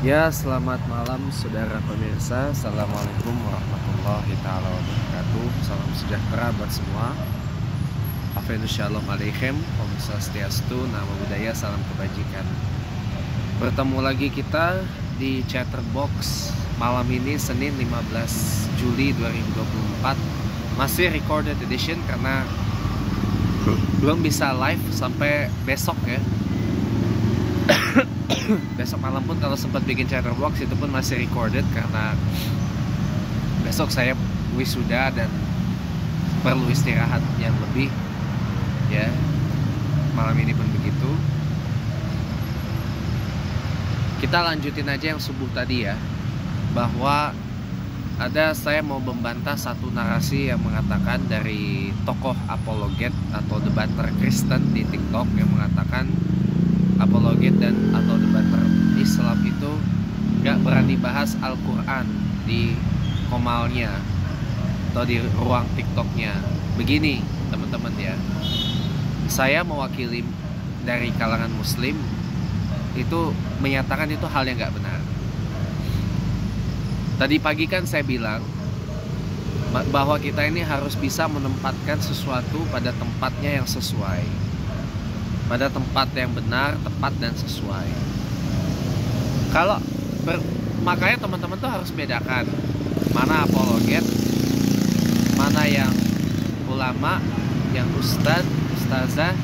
Ya, selamat malam saudara pemirsa. Assalamualaikum warahmatullahi taala wabarakatuh. Salam sejahtera buat semua. Afenus shalom alaikum. Om Swastiastu, Namo Buddhaya, salam kebajikan. Bertemu lagi kita di Chatterbox malam ini Senin 15 Juli 2024. Masih recorded edition karena belum bisa live sampai besok ya. Besok malam pun kalau sempat bikin Chatterbox itu pun masih recorded karena besok saya wisuda dan perlu istirahat yang lebih ya. Malam ini pun begitu. Kita lanjutin aja yang subuh tadi ya, bahwa saya mau membantah satu narasi yang mengatakan dari tokoh apologet atau debater Kristen di TikTok yang mengatakan apologet dan atau debater Islam itu gak berani bahas Al-Quran di komalnya atau di ruang TikToknya. Begini teman-teman ya, saya mewakili dari kalangan muslim itu menyatakan itu hal yang gak benar. Tadi pagi kan saya bilang bahwa kita ini harus bisa menempatkan sesuatu pada tempatnya yang sesuai, pada tempat yang benar, tepat dan sesuai. Makanya teman-teman tuh harus bedakan mana apologet, mana yang ulama, yang ustazah,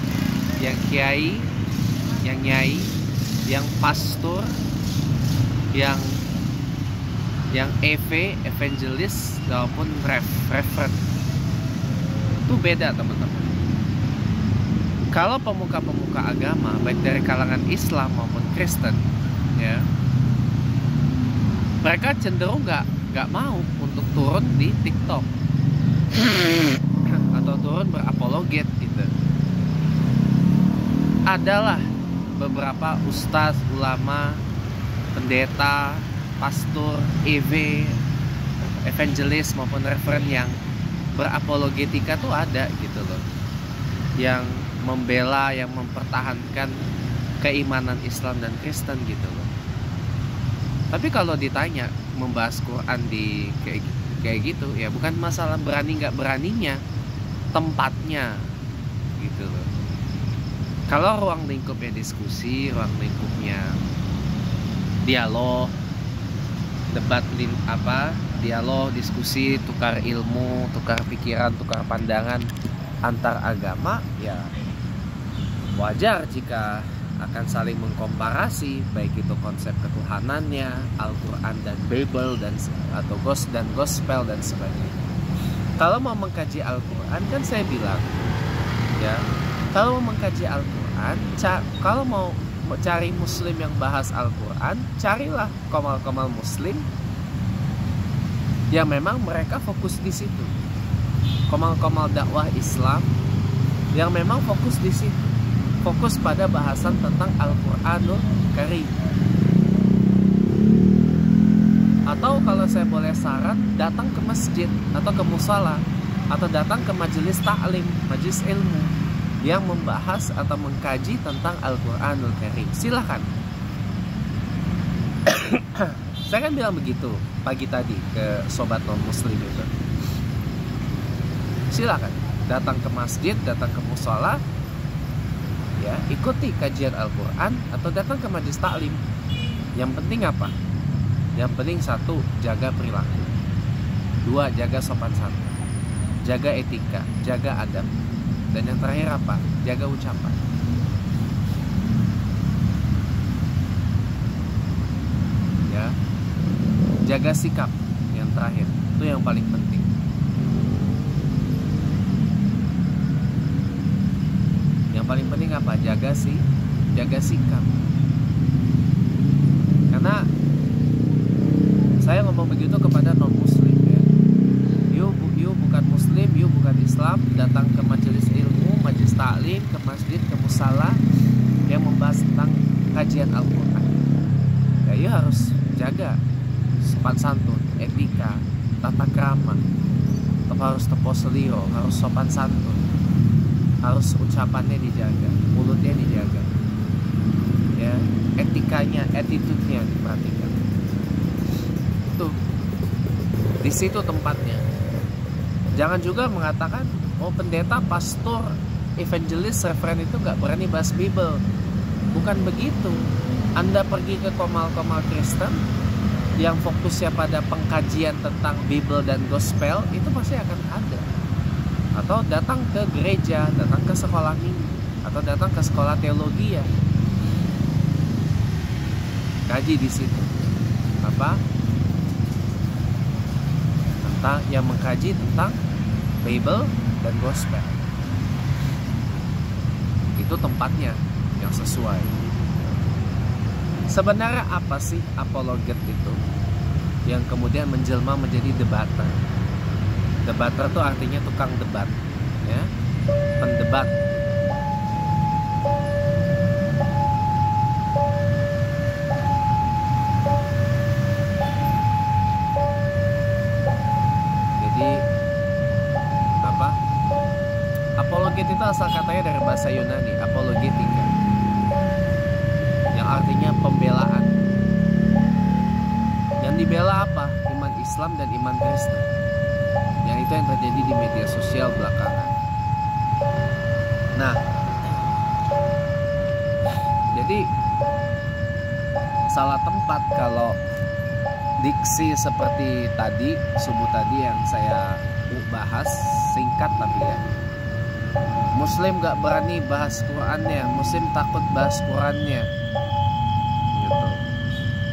yang kiai, yang nyai, yang pastor, yang evangelis maupun reverend. Itu beda teman-teman. Kalau pemuka-pemuka agama baik dari kalangan Islam maupun Kristen ya, mereka cenderung nggak mau untuk turun di TikTok atau turun berapologet gitu. Adalah beberapa ustadz, ulama, pendeta, pastor, evangelis maupun reverend yang berapologetika tuh ada gitu loh, yang membela, yang mempertahankan keimanan Islam dan Kristen gitu loh. Tapi kalau ditanya membahas Quran di kayak gitu ya, bukan masalah berani nggak beraninya, tempatnya gitu loh. Kalau ruang lingkupnya diskusi, ruang lingkupnya dialog, dialog, diskusi, tukar ilmu, tukar pikiran, tukar pandangan antar agama ya, wajar jika akan saling mengkomparasi, baik itu konsep ketuhanannya, Al-Quran dan Bible atau Gospel dan sebagainya. Kalau mau mengkaji Al-Quran kan saya bilang ya, kalau mau mengkaji Al-Quran, kalau mau cari muslim yang bahas Al-Quran, carilah komal-komal muslim yang memang mereka fokus di situ, komal-komal dakwah Islam yang memang fokus di situ, fokus pada bahasan tentang Al-Quranul Karim. Atau kalau saya boleh saran, datang ke masjid atau ke musala, atau datang ke majelis ta'lim, majelis ilmu yang membahas atau mengkaji tentang Al-Quranul Karim. Silakan. Saya kan bilang begitu pagi tadi ke sobat non muslim itu. Silakan datang ke masjid, datang ke musala ya, ikuti kajian Al-Quran atau datang ke majelis taklim. Yang penting apa? Yang penting satu, jaga perilaku. Dua, jaga sopan santun, jaga etika, jaga adab. Dan yang terakhir apa? Jaga ucapan. Ya, jaga sikap. Yang terakhir itu yang paling penting. Yang paling penting apa? Jaga sikap. Karena saya ngomong begitu kepada non muslim ya. You bukan muslim, you bukan Islam, datang ke majelis ilmu, majelis taklim, ke masjid, ke musala yang membahas tentang kajian Al-Quran ya, you harus jaga sopan santun, etika, tata krama, harus tepo seliro, harus sopan santun, harus ucapannya dijaga, mulutnya dijaga ya, etika etikanya, attitude-nya diperhatikan. Tuh, di situ tempatnya. Jangan juga mengatakan, oh pendeta, pastor, evangelis, referen itu nggak berani bahas Bible. Bukan begitu. Anda pergi ke komal-komal Kristen yang fokusnya pada pengkajian tentang Bible dan Gospel, itu pasti akan ada. Atau datang ke gereja, datang ke sekolah minggu, atau datang ke sekolah teologi ya. Kaji di situ. Apa? Tentang yang mengkaji tentang Bible dan Gospel. Itu tempatnya yang sesuai. Sebenarnya apa sih apologet itu? Yang kemudian menjelma menjadi debater. Debater itu artinya tukang debat, ya, pendebat. Jadi apa? Apologet itu asal katanya dari bahasa Yunani, apologetika, yang artinya pembelaan. Yang dibela apa? Iman Islam dan iman Kristen. Yang itu yang terjadi di media sosial belakangan. Nah, jadi salah tempat kalau diksi seperti tadi, subuh tadi yang saya bahas, singkat tapi ya. Muslim gak berani bahas Qurannya, Muslim takut bahas Qurannya, gitu.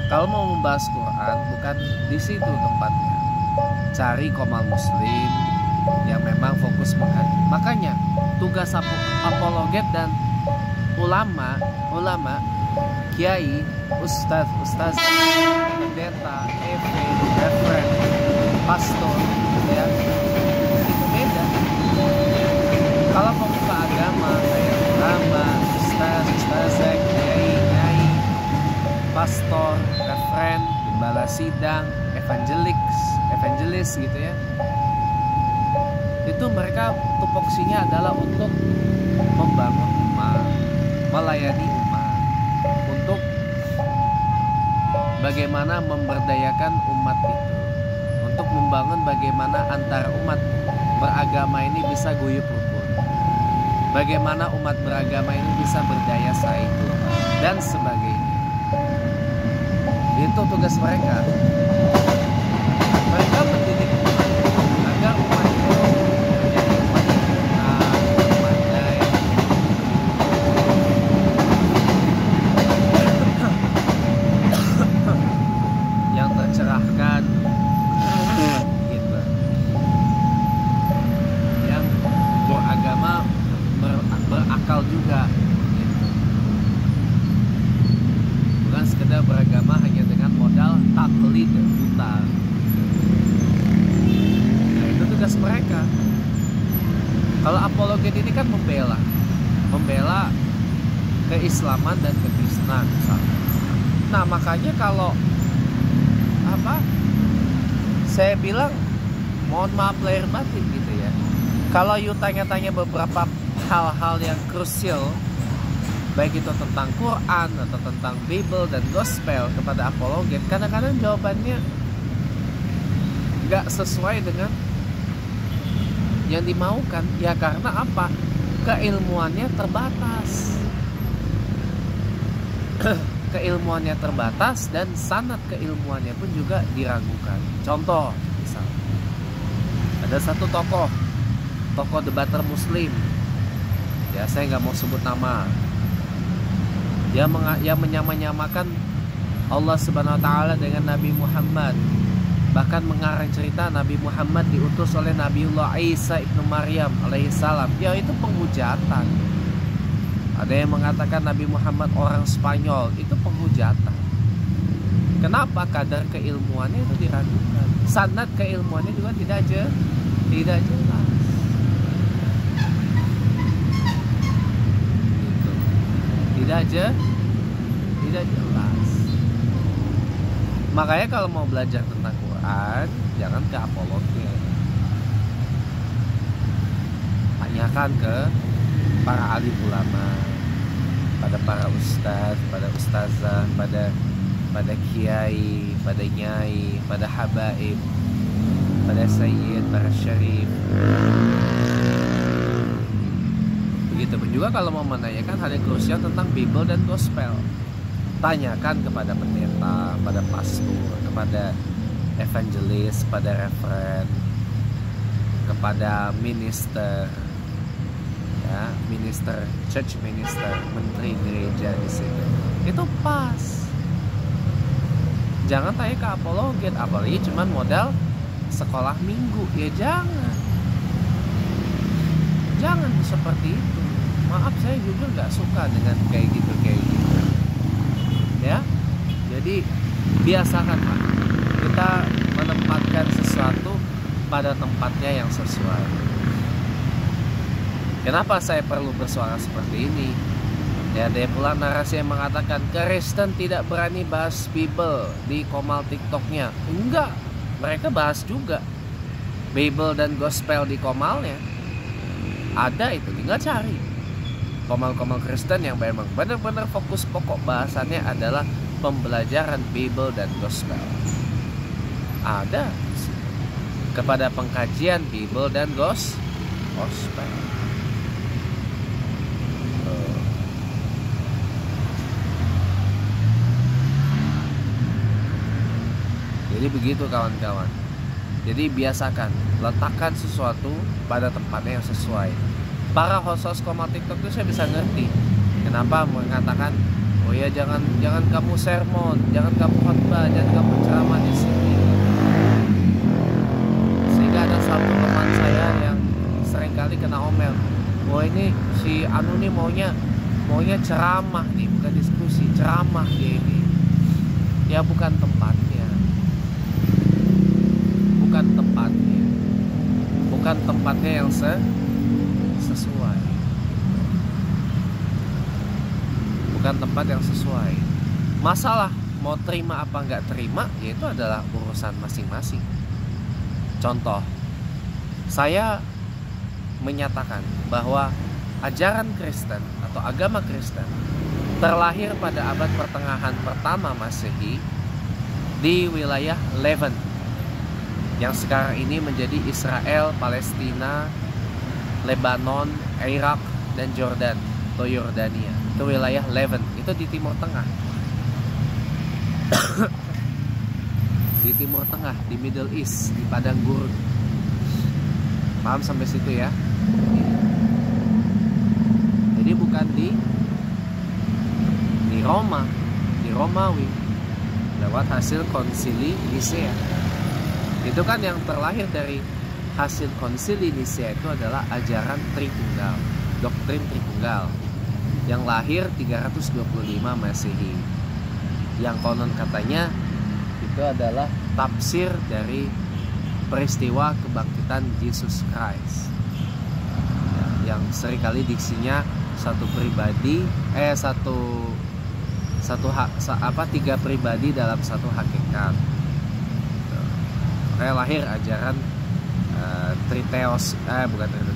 Kalau mau membahas Quran, bukan di situ tempatnya. Cari komal Muslim yang memang fokus mengkaji. Makanya tugas apologet dan ulama, kiai, ustaz, pendeta, referen, pastor, ya, itu beda. Kalau pemuka agama kayak ulama, ustaz, kiai, pastor, referen, gembala sidang, evangelis gitu ya. Itu mereka tupoksinya adalah untuk membangun umat, melayani umat, untuk bagaimana memberdayakan umat itu, untuk membangun bagaimana antara umat beragama ini bisa guyup rukun, bagaimana umat beragama ini bisa berdaya saing dan sebagainya. Itu tugas mereka. Mereka mendidik umat agar umat itu menjadi umat yang tenang, pandai, yang tercerahkan, gitu, yang beragama, berakal juga, gitu. Bukan sekedar beragama hanya dengan modal taklid buta. Nah, itu tugas mereka. Kalau apologet ini kan membela keislaman dan kekristenan misalnya. Nah, makanya kalau saya bilang mohon maaf lahir batin gitu ya. Kalau you tanya-tanya beberapa hal-hal yang krusial, baik itu tentang Quran atau tentang Bible dan Gospel kepada apologet, kadang-kadang jawabannya nggak sesuai dengan yang dimaukan. Ya karena apa? Keilmuannya terbatas. Keilmuannya terbatas dan sanad keilmuannya pun juga diragukan. Contoh, misalnya ada satu tokoh debater Muslim, ya saya nggak mau sebut nama. Dia menyamakan Allah Subhanahu Wa Taala dengan Nabi Muhammad. Bahkan mengarang cerita Nabi Muhammad diutus oleh Nabiullah Isa ibnu Maryam alaihissalam. Ya itu penghujatan. Ada yang mengatakan Nabi Muhammad orang Spanyol. Itu penghujatan. Kenapa? Kadar keilmuannya itu diragukan. Sanad keilmuannya juga tidak jelas. Gitu. Tidak jelas. Makanya kalau mau belajar tentang Quran, jangan ke apologet. Tanyakan ke para alim ulama. pada para ustadz, pada ustazah, pada kiai, pada nyai, pada habaib, pada sayyid, para syarif. Begitupun juga kalau mau menanyakan hal yang krusial tentang Bible dan Gospel, tanyakan kepada pendeta, pada pastor, kepada evangelis, pada referen, kepada minister, ya, minister, church minister, menteri gereja di situ. Itu pas. Jangan tanya ke apologet, apalagi cuman modal sekolah minggu. Ya jangan seperti itu. Maaf, saya jujur nggak suka dengan kayak gitu. Ya, jadi biasakan Pak, kita menempatkan sesuatu pada tempatnya yang sesuai. Kenapa saya perlu bersuara seperti ini? Ya, ada pula narasi yang mengatakan Kristen tidak berani bahas Bible di komal TikToknya. Enggak, mereka bahas juga Bible dan Gospel di komalnya. Ada itu, tinggal cari komal-komal Kristen yang memang benar-benar fokus pokok bahasannya adalah pembelajaran Bible dan Gospel. Ada kepada pengkajian Bible dan Gospel. Jadi begitu kawan-kawan. Jadi biasakan, letakkan sesuatu pada tempatnya yang sesuai. Para host komal TikTok itu saya bisa ngerti kenapa mengatakan, oh ya jangan kamu sermon, jangan kamu khotbah, jangan kamu ceramah di sini. Sehingga ada satu teman saya yang seringkali kena omel, oh ini si Anu nih maunya ceramah nih, bukan diskusi, ceramah dia ini. Ya bukan tempatnya. Bukan tempatnya yang sesuai. Bukan tempat yang sesuai. Masalah mau terima apa nggak terima, yaitu adalah urusan masing-masing. Contoh, saya menyatakan bahwa ajaran Kristen atau agama Kristen terlahir pada abad pertengahan pertama Masehi di wilayah Levant, yang sekarang ini menjadi Israel, Palestina, Lebanon, Irak, dan Jordan atau Yordania. Itu wilayah Levant, itu di Timur Tengah. Di Timur Tengah, di Middle East, di Padang Gurun. Paham sampai situ ya? Jadi bukan di Roma, di Romawi, lewat hasil konsili Nisea. Itu kan yang terlahir dari hasil konsili Nisea itu adalah ajaran Tritunggal, doktrin Tritunggal, yang lahir 325 Masehi, yang konon katanya itu adalah tafsir dari peristiwa kebangkitan Yesus Christ, yang seringkali diksinya tiga pribadi dalam satu hakikat. Kayak lahir ajaran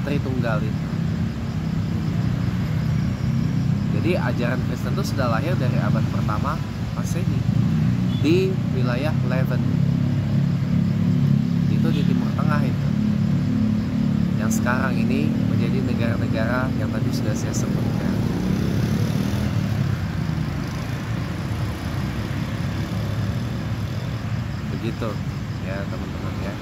Tritunggal itu. Jadi ajaran Kristen itu sudah lahir dari abad pertama Masehi di wilayah Levant. Itu di Timur Tengah itu, yang sekarang ini menjadi negara-negara yang tadi sudah saya sebutkan. Begitu ya teman-teman ya.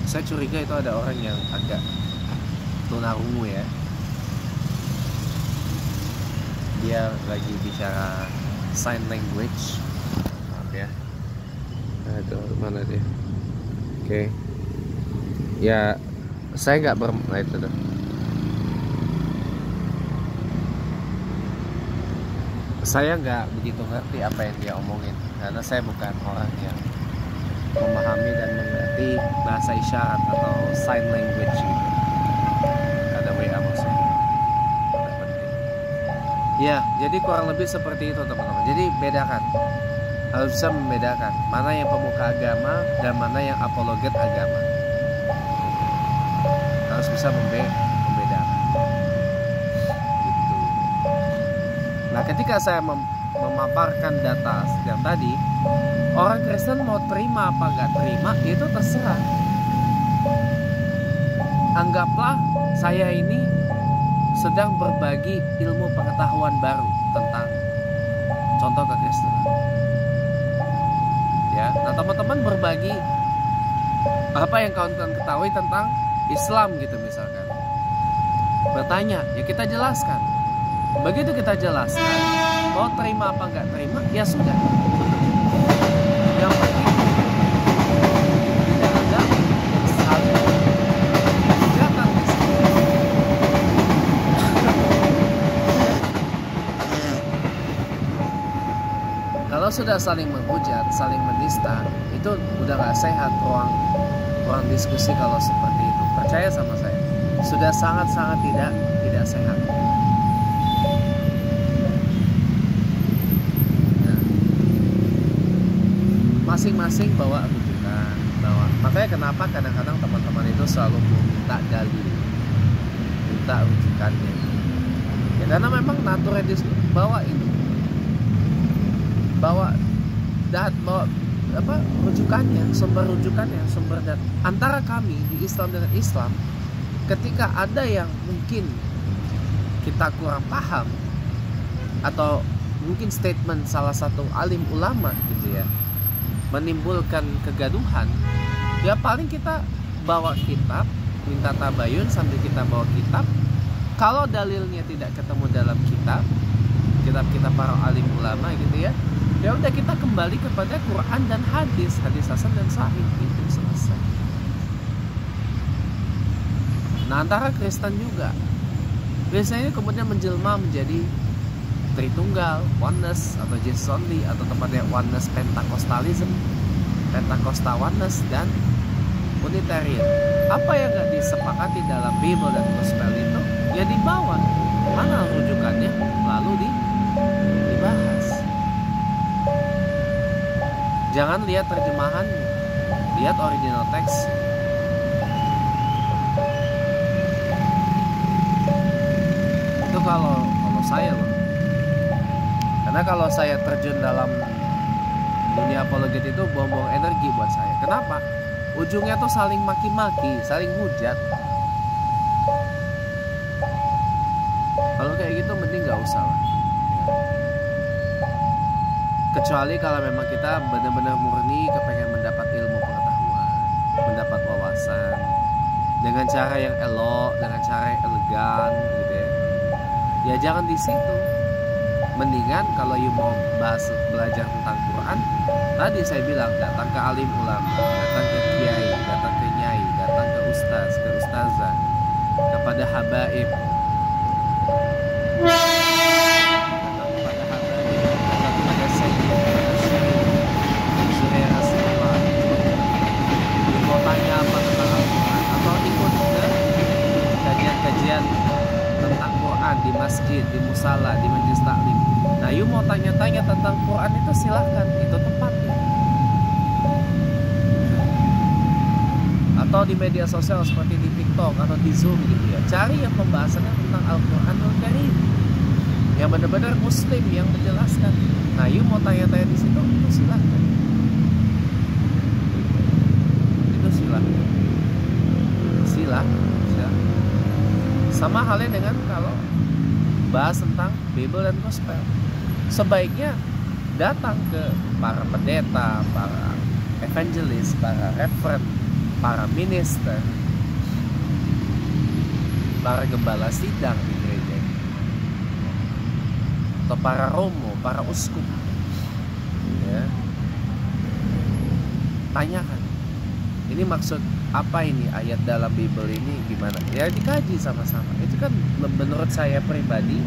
Saya curiga itu ada orang yang agak tunarungu ya. Dia lagi bicara sign language. Maaf ya. Aduh, mana dia? Oke. Ya, saya nggak itu tuh. Saya nggak begitu ngerti apa yang dia omongin, karena saya bukan orang yang memahami dan mengerti bahasa isyarat atau sign language gitu. Ada WA maksudnya. Ya, jadi kurang lebih seperti itu teman-teman. Jadi bedakan, harus bisa membedakan mana yang pemuka agama dan mana yang apologet agama. bisa membedakan. Gitu. Nah, ketika saya memaparkan data yang tadi, orang Kristen mau terima apa nggak terima itu terserah. Anggaplah saya ini sedang berbagi ilmu pengetahuan baru tentang contoh kekristenan. Ya, nah teman-teman berbagi apa yang kawan-kawan ketahui tentang Islam gitu misalkan. Bertanya, ya kita jelaskan. Begitu kita jelaskan, mau terima apa nggak terima, ya sudah. Yang penting tidak ada saling datang di sini. Kalau sudah saling menghujat, saling menista, itu udah gak sehat ruang diskusi kalau seperti itu. Percaya sama saya, sudah sangat-sangat tidak sehat. Nah, masing-masing bawa rujukan, makanya kenapa kadang-kadang teman-teman itu selalu minta dalil, minta rujukannya. Ya karena memang naturnya bawa ini, bawa rujukannya, sumber data. Antara kami di Islam dengan Islam, ketika ada yang mungkin kita kurang paham atau mungkin statement salah satu alim ulama gitu ya, menimbulkan kegaduhan, ya paling kita bawa kitab, minta tabayun sambil kita bawa kitab. Kalau dalilnya tidak ketemu dalam kitab para alim ulama gitu ya, ya udah kita kembali kepada Quran dan hadis hasan dan sahih, itu selesai. Nah, antara Kristen juga, Kristen ini kemudian menjelma menjadi Tritunggal, Oneness atau Jesus Only, atau tempatnya Oneness Pentecostalism, Pentecostal Oneness, dan Unitarian. Apa yang nggak disepakati dalam Bible dan Gospel itu ya dibawa, mana rujukannya lalu dibahas. Jangan lihat terjemahannya, lihat original teks. Itu kalau saya loh. Karena kalau saya terjun dalam dunia apologet itu buang-buang energi buat saya. Kenapa? Ujungnya tuh saling maki-maki, saling hujat. Kalau kayak gitu mending gak usah lah. Kecuali kalau memang kita benar-benar murni kepengen mendapat ilmu pengetahuan, mendapat wawasan dengan cara yang elok, dengan cara yang elegan gitu ya. Ya jangan di situ. Mendingan kalau you mau belajar tentang Quran, tadi saya bilang datang ke alim ulama, datang ke kiai, datang ke nyai, datang ke ustaz, ke ustazah, kepada habaib, tentang Quran di masjid, di musala, di majelis taklim. Nah, you mau tanya-tanya tentang Quran itu silahkan, itu tempatnya. Atau di media sosial seperti di TikTok atau di Zoom gitu ya, cari yang pembahasannya tentang Al-Quranul Karim, yang benar-benar Muslim yang menjelaskan. Nah, you mau tanya-tanya di situ, itu silahkan. Itu silahkan. Sama halnya dengan kalau bahas tentang Bible dan Gospel, sebaiknya datang ke para pendeta, para evangelis, para reverend, para minister, para gembala sidang di gereja, atau para romo, para uskup ya. Tanyakan, ini maksud apa ini ayat dalam Bible ini gimana? Ya dikaji sama-sama. Itu kan menurut saya pribadi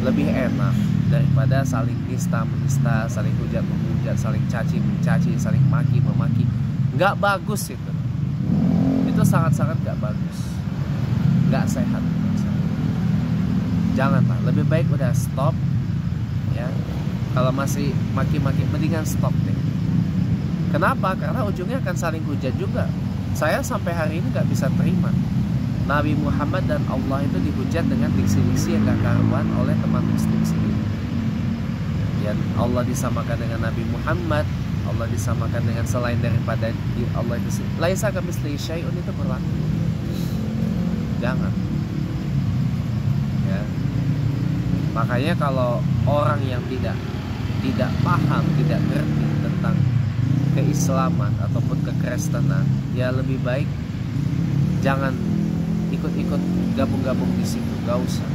lebih enak daripada saling nista-menista, saling hujat-menghujat, saling caci-mencaci, saling maki-memaki. Nggak bagus itu. Itu sangat-sangat nggak bagus. Nggak sehat. Jangan Pak, lebih baik udah stop ya. Kalau masih maki-maki mendingan stop deh. Kenapa? Karena ujungnya akan saling hujat juga. Saya sampai hari ini nggak bisa terima Nabi Muhammad dan Allah itu dihujat dengan diksi-diksi yang gak karuan oleh teman muslim sendiri. Dan Allah disamakan dengan Nabi Muhammad, Allah disamakan dengan selain daripada Allah itu. Laisa kamitslihi syai'un itu berlaku. Jangan. Ya. Makanya kalau orang yang tidak paham, tidak ngerti tentang keislaman ataupun kekristenan, ya lebih baik jangan ikut-ikut gabung-gabung di situ, gak usah.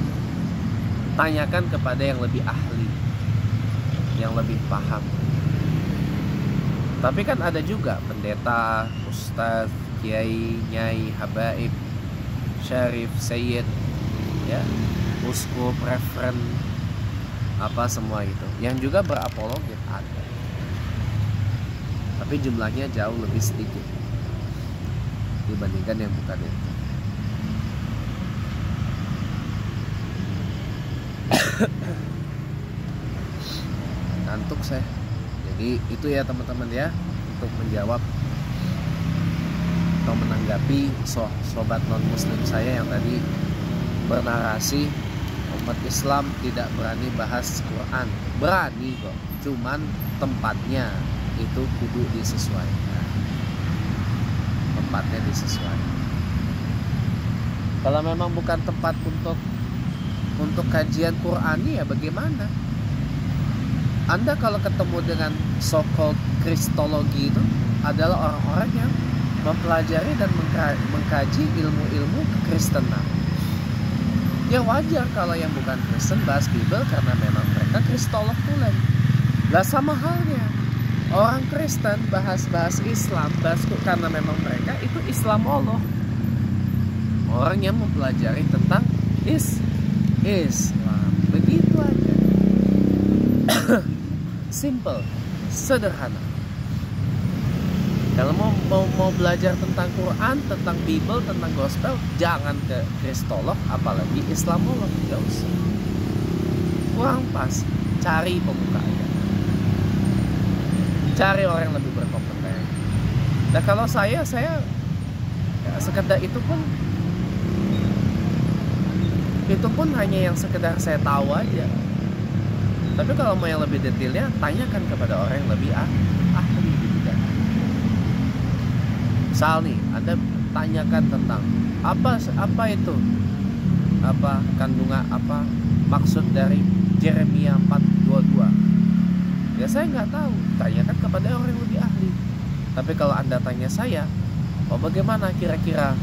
Tanyakan kepada yang lebih ahli, yang lebih paham. Tapi kan ada juga pendeta, ustadz, kiai, nyai, habaib, syarif, sayyid, ya, uskup, referen, apa semua itu yang juga berapologet ada, tapi jumlahnya jauh lebih sedikit dibandingkan yang bukan itu. Ngantuk saya. Jadi itu ya teman-teman ya, untuk menjawab atau menanggapi sobat non muslim saya yang tadi bernarasi umat Islam tidak berani bahas Quran. Berani kok, cuman tempatnya itu kudu disesuaikan. Tempatnya disesuaikan. Kalau memang bukan tempat untuk kajian Qurani, ya bagaimana? Anda kalau ketemu dengan so-called kristologi itu adalah orang-orang yang mempelajari dan mengkaji ilmu-ilmu kekristenan. Ya wajar kalau yang bukan Kristen bahas Bible karena memang mereka kristolog tulen. Lah sama halnya orang Kristen bahas Islam, karena memang mereka itu Islamolog. Orang yang mempelajari tentang Islam. Begitu aja. Simple, sederhana. Kalau mau belajar tentang Quran, tentang Bible, tentang Gospel, jangan ke kristolog, apalagi Islamolog. Gak usah. Kurang pas. Cari pemuka aja. Cari orang yang lebih berkompeten. Nah kalau saya ya, sekedar itu pun hanya yang sekedar saya tahu aja. Tapi kalau mau yang lebih detailnya, tanyakan kepada orang yang lebih ahli di bidang. Misal nih, Anda tanyakan tentang apa itu, apa kandungan, apa maksud dari Yeremia 4:22. Ya saya nggak tahu. Tanyakan kepada orang yang lebih ahli. Tapi kalau Anda tanya saya, bagaimana kira-kira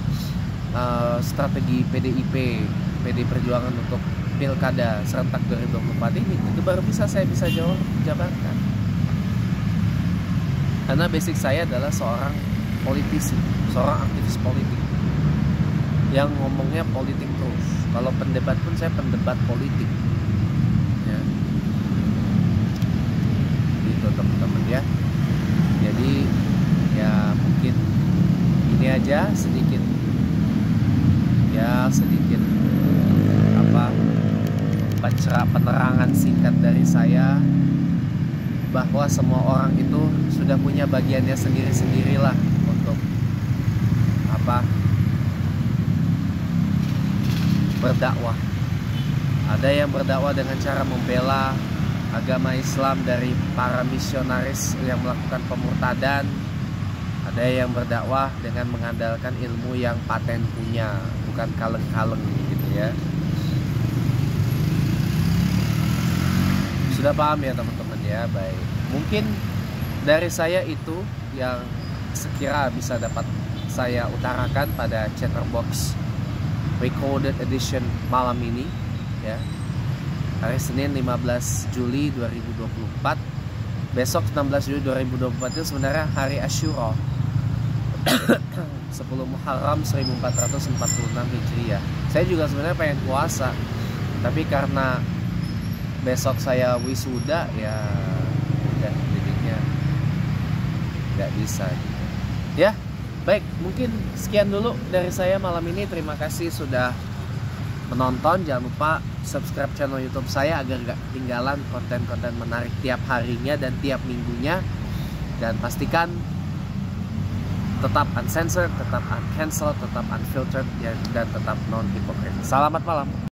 strategi PD Perjuangan untuk Pilkada serentak 2024 ini, itu baru saya bisa jabarkan. Karena basic saya adalah seorang politisi, seorang aktivis politik yang ngomongnya politik terus. Kalau pendebat pun saya pendebat politik. Ya. Gitu teman-teman ya. Jadi ya mungkin ini aja sedikit penerangan singkat dari saya, bahwa semua orang itu sudah punya bagiannya sendiri-sendirilah untuk berdakwah. Ada yang berdakwah dengan cara membela agama Islam dari para misionaris yang melakukan pemurtadan. Ada yang berdakwah dengan mengandalkan ilmu yang paten punya, bukan kaleng-kaleng gitu ya. Sudah paham ya teman-teman ya? Baik. Mungkin dari saya itu yang sekira bisa dapat saya utarakan pada Chatterbox Recorded Edition malam ini ya. Hari Senin 15 Juli 2024. Besok 16 Juli 2024 itu sebenarnya hari Asyura. 10 Muharram 1446 Hijriah. Saya juga sebenarnya pengen puasa, tapi karena besok saya wisuda ya udah, jadinya nggak bisa gitu. Ya, baik, mungkin sekian dulu dari saya malam ini. Terima kasih sudah menonton. Jangan lupa subscribe channel YouTube saya agar gak ketinggalan konten-konten menarik tiap harinya dan tiap minggunya. Dan pastikan tetap uncensored, tetap uncancel, tetap unfiltered, dan tetap non-hypocrite. Selamat malam.